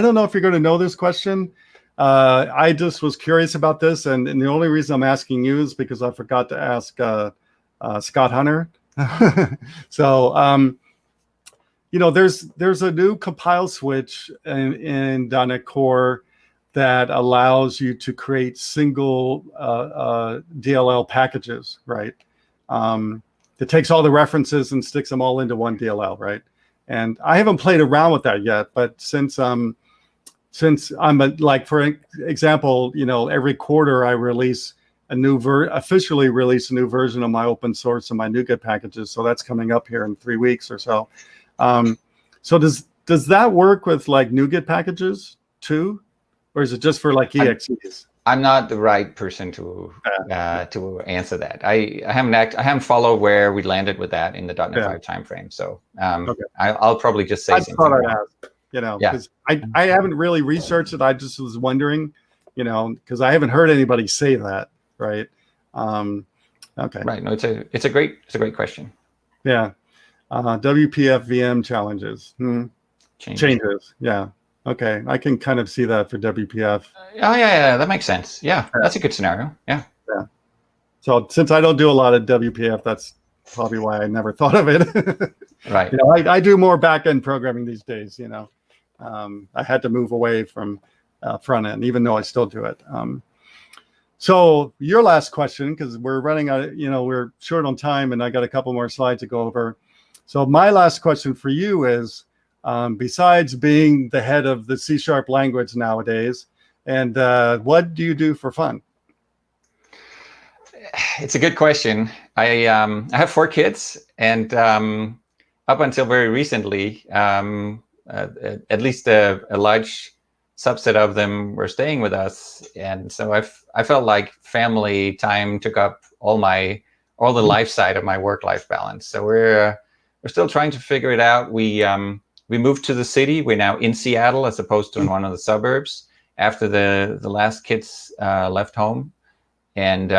don't know if you're going to know this question. I just was curious about this, and the only reason I'm asking you is because I forgot to ask Scott Hunter. So, there's a new compile switch in .NET Core that allows you to create single DLL packages, right? It takes all the references and sticks them all into one DLL, right? And I haven't played around with that yet, but since I'm for example, every quarter I release a new officially release a new version of my open source and my NuGet packages. So that's coming up here in 3 weeks or so. So does that work with like NuGet packages too, or is it just for like EXEs? I'm not the right person to answer that. I haven't followed where we landed with that in the .NET 5 timeframe. So I'll probably just say something. Because I haven't really researched it. I just was wondering, because I haven't heard anybody say that, right? Okay. Right. No, it's a great question. Yeah. WPF VM challenges. Changes. Yeah. Okay, I can kind of see that for WPF. Oh yeah, that makes sense. Yeah, that's a good scenario. Yeah. So since I don't do a lot of WPF, that's probably why I never thought of it. Right. I do more back-end programming these days. I had to move away from front end, even though I still do it. So your last question, because we're running out, we're short on time, and I got a couple more slides to go over. So my last question for you is, besides being the head of the C# language nowadays, and what do you do for fun? It's a good question. I have 4 kids, and up until very recently, at least a large subset of them were staying with us, and so I felt like family time took up all the life side of my work-life balance. So we're still trying to figure it out. We moved to the city. We're now in Seattle as opposed to in one of the suburbs after the last kids left home, and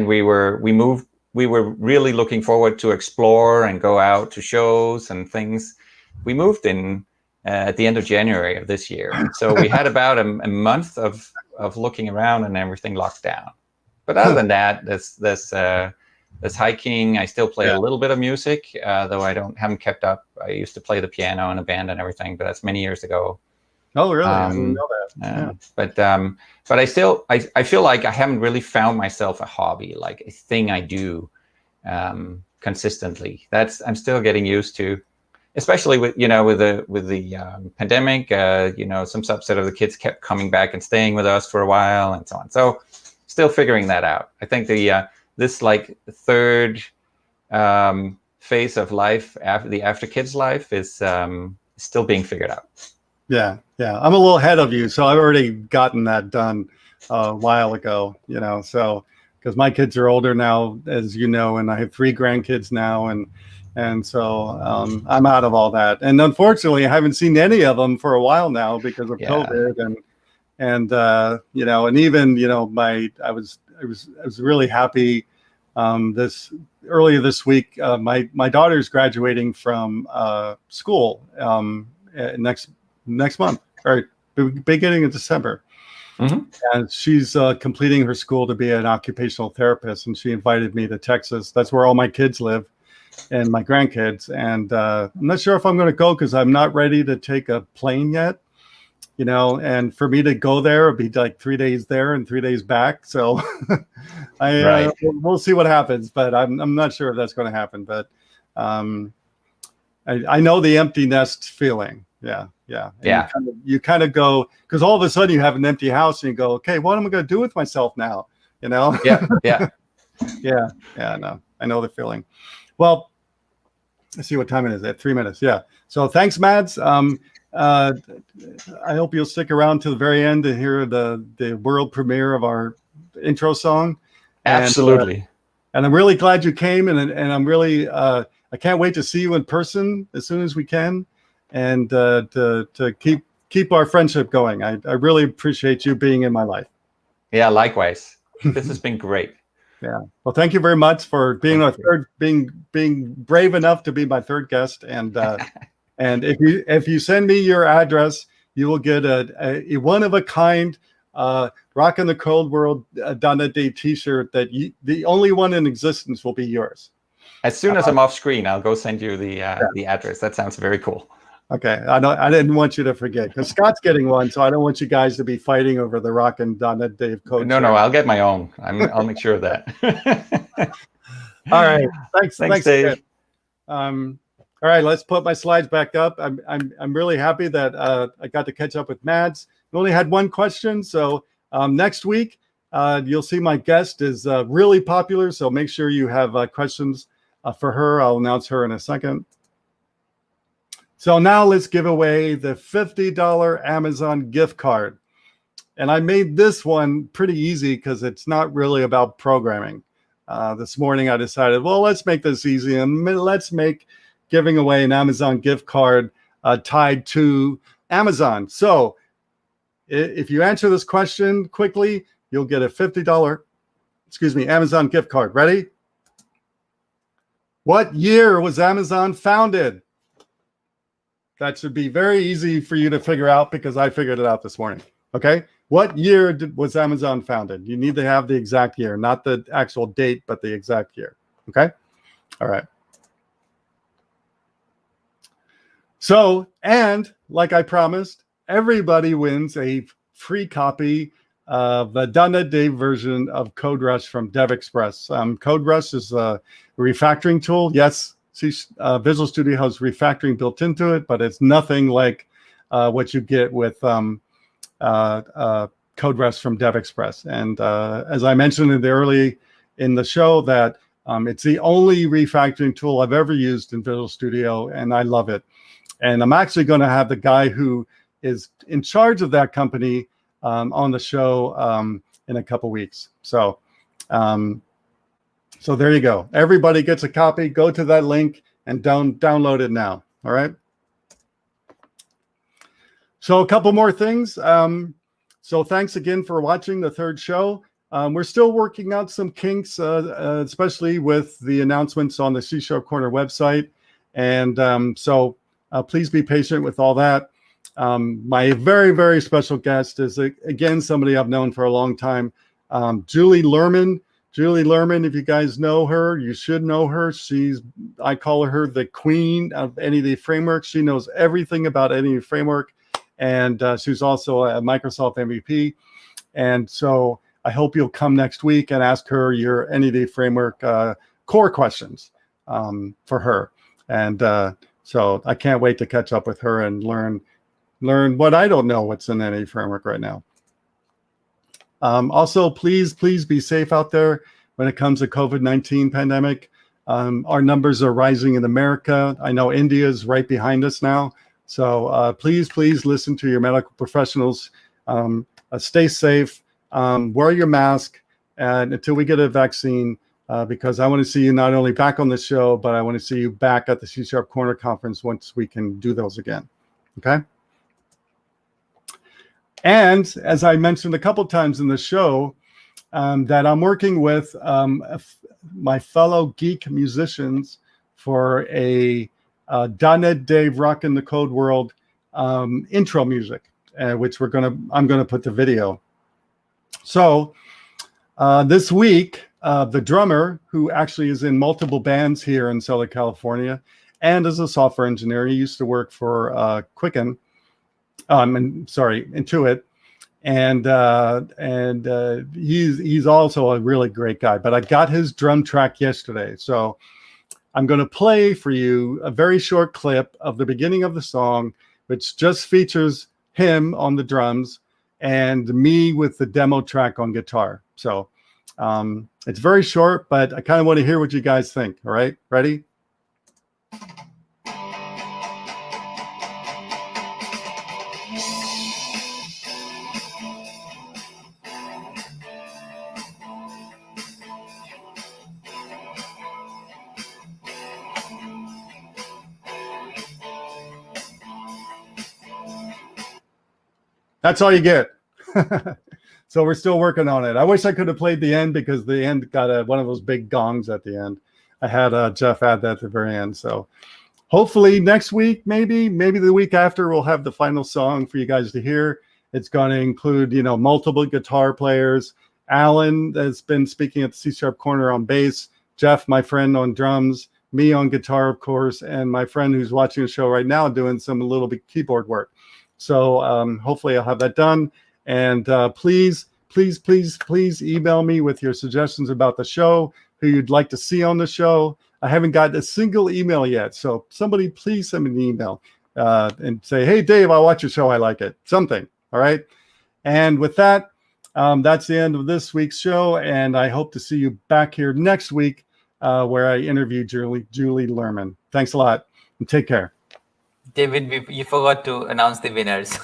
we were really looking forward to explore and go out to shows and things. We moved in at the end of January of this year, so we had about a month of looking around and everything locked down. But other than that, there's hiking. I still play a little bit of music, though haven't kept up. I used to play the piano in a band and everything, but that's many years ago. Oh, really? I didn't know that. But I feel like I haven't really found myself a hobby, like a thing I do consistently. I'm still getting used to, especially with the pandemic. Some subset of the kids kept coming back and staying with us for a while and so on. So still figuring that out. I think this like third phase of life after kids life is still being figured out. Yeah. I'm a little ahead of you, so I've already gotten that done a while ago. So because my kids are older now, as you know, and I have 3 grandkids now, and so I'm out of all that. And unfortunately, I haven't seen any of them for a while now because of COVID and even I was really happy earlier this week. My daughter's graduating from school next month, or beginning of December. Mm-hmm. And she's completing her school to be an occupational therapist, and she invited me to Texas. That's where all my kids live and my grandkids. And I'm not sure if I'm going to go because I'm not ready to take a plane yet. And for me to go there, it'd be like 3 days there and 3 days back. So we'll see what happens, but I'm not sure if that's going to happen. But I know the empty nest feeling. Yeah. And you kind of go, because all of a sudden you have an empty house and you go, okay, what am I going to do with myself now? You know? Yeah. Yeah. No, I know the feeling. Well, let's see what time it is at 3 minutes. Yeah. So thanks, Mads. I hope you'll stick around to the very end to hear the world premiere of our intro song. Absolutely. And I'm really glad you came, and I'm really I can't wait to see you in person as soon as we can, and to keep our friendship going. I really appreciate you being in my life. Yeah, likewise. This has been great. Yeah. Well, thank you very much for being being brave enough to be my third guest. And and if you send me your address, you will get a one of a kind Rockin The Code World dotNetDave T-shirt that the only one in existence will be yours. As soon as I'm off screen, I'll go send you the address. That sounds very cool. Okay, I didn't want you to forget, because Scott's getting one, so I don't want you guys to be fighting over the Rockin dotNetDave code. No, I'll get my own. I'll make sure of that. All right, thanks, Dave. All right, let's put my slides back up. I'm really happy that I got to catch up with Mads. We only had one question, so next week you'll see my guest is really popular. So make sure you have questions for her. I'll announce her in a second. So now let's give away the $50 Amazon gift card. And I made this one pretty easy because it's not really about programming. This morning I decided, well, let's make this easy and let's make giving away an Amazon gift card tied to Amazon. So if you answer this question quickly, you'll get a $50, Amazon gift card. Ready? What year was Amazon founded? That should be very easy for you to figure out because I figured it out this morning. Okay. What year was Amazon founded? You need to have the exact year, not the actual date, but the exact year. Okay. All right. So, and like I promised, everybody wins a free copy of the dotNetDave version of CodeRush from DevExpress. CodeRush is a refactoring tool. Yes, Visual Studio has refactoring built into it, but it's nothing like what you get with CodeRush from DevExpress. And as I mentioned in the show, that it's the only refactoring tool I've ever used in Visual Studio, and I love it. And I'm actually going to have the guy who is in charge of that company on the show in a couple weeks. So, so there you go. Everybody gets a copy. Go to that link and download it now. All right. So a couple more things. So thanks again for watching the third show. We're still working out some kinks, especially with the announcements on the CSharpCorner website. And so please be patient with all that. My very, very special guest is, again, somebody I've known for a long time, Julie Lerman. Julie Lerman, if you guys know her, you should know her. I call her the queen of NED framework. She knows everything about NED framework. And she's also a Microsoft MVP. And so I hope you'll come next week and ask her your NED framework core questions for her. And so I can't wait to catch up with her and learn what I don't know what's in NED framework right now. Also, please be safe out there when it comes to COVID-19 pandemic. Our numbers are rising in America. I know India is right behind us now. So please listen to your medical professionals. Stay safe. Wear your mask until we get a vaccine, because I want to see you not only back on the show, but I want to see you back at the CSharpCorner conference once we can do those again. Okay. And as I mentioned a couple times in the show, that I'm working with my fellow geek musicians for a dotNetDave Rockin The Code World intro music, which I'm gonna put the video. So this week, the drummer, who actually is in multiple bands here in Southern California, and is a software engineer, he used to work for Quicken. Intuit, and he's also a really great guy. But I got his drum track yesterday, so I'm going to play for you a very short clip of the beginning of the song, which just features him on the drums and me with the demo track on guitar. So it's very short, but I kind of want to hear what you guys think. All right, ready? That's all you get. So we're still working on it. I wish I could have played the end because the end got one of those big gongs at the end. I had Jeff add that at the very end. So hopefully next week, maybe the week after, we'll have the final song for you guys to hear. It's going to include, multiple guitar players. Alan has been speaking at the CSharpCorner on bass. Jeff, my friend, on drums. Me on guitar, of course, and my friend who's watching the show right now doing some little bit keyboard work. So hopefully I'll have that done. And please email me with your suggestions about the show, who you'd like to see on the show. I haven't gotten a single email yet. So somebody please send me an email and say, hey, Dave, I watch your show. I like it. Something. All right. And with that, that's the end of this week's show. And I hope to see you back here next week where I interview Julie Lerman. Thanks a lot and take care. David, you forgot to announce the winners.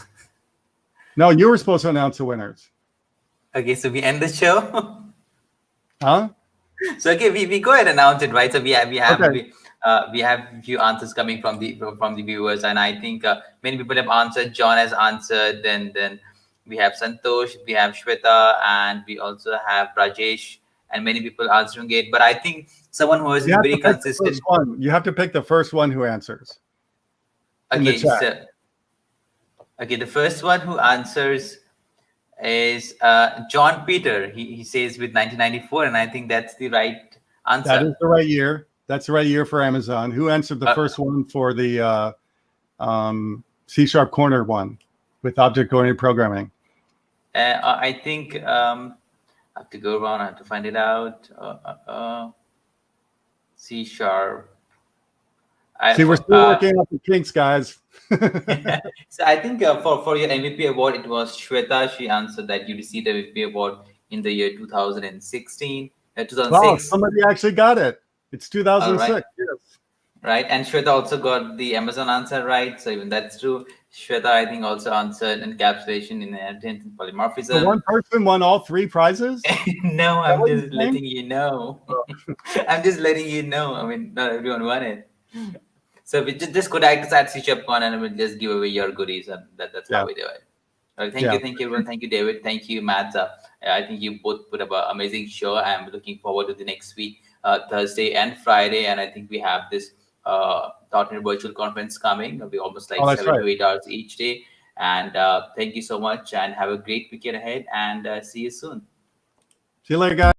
No, you were supposed to announce the winners. Okay, so we end the show. Huh? So okay, we go ahead and announce it, right? So we have Okay. we have a few answers coming from the viewers, and I think many people have answered. John has answered. Then we have Santosh, we have Shweta, and we also have Rajesh, and many people answering it. But I think someone who is very consistent. You have to pick the first one who answers. Okay, so the first one who answers is John Peter. He says with 1994, and I think that's the right answer. That is the right year. That's the right year for Amazon. Who answered the first one for the CSharpCorner one with object-oriented programming? I think I have to go around. I have to find it out. C#. See, we're still working out the kinks, guys. So I think for your MVP award, it was Shweta. She answered that you received the MVP award in the year 2016. 2006. Wow, somebody actually got it. It's 2006. Right. Yes. Right, and Shweta also got the Amazon answer right. So even that's true. Shweta, I think, also answered encapsulation, inheritance, and polymorphism. So one person won all 3 prizes? No, I'm just letting you know. I'm just letting you know. I mean, not everyone won it. So we just go direct to CSharpCorner and we'll just give away your goodies, and that's how we do it. All right, thank you, everyone. Thank you, David. Thank you, Mads. I think you both put up an amazing show. I'm looking forward to the next week, Thursday and Friday, and I think we have this dotNet virtual conference coming. It'll be almost like 7 to 8 hours each day. And thank you so much, and have a great weekend ahead. And see you soon. See you later, guys.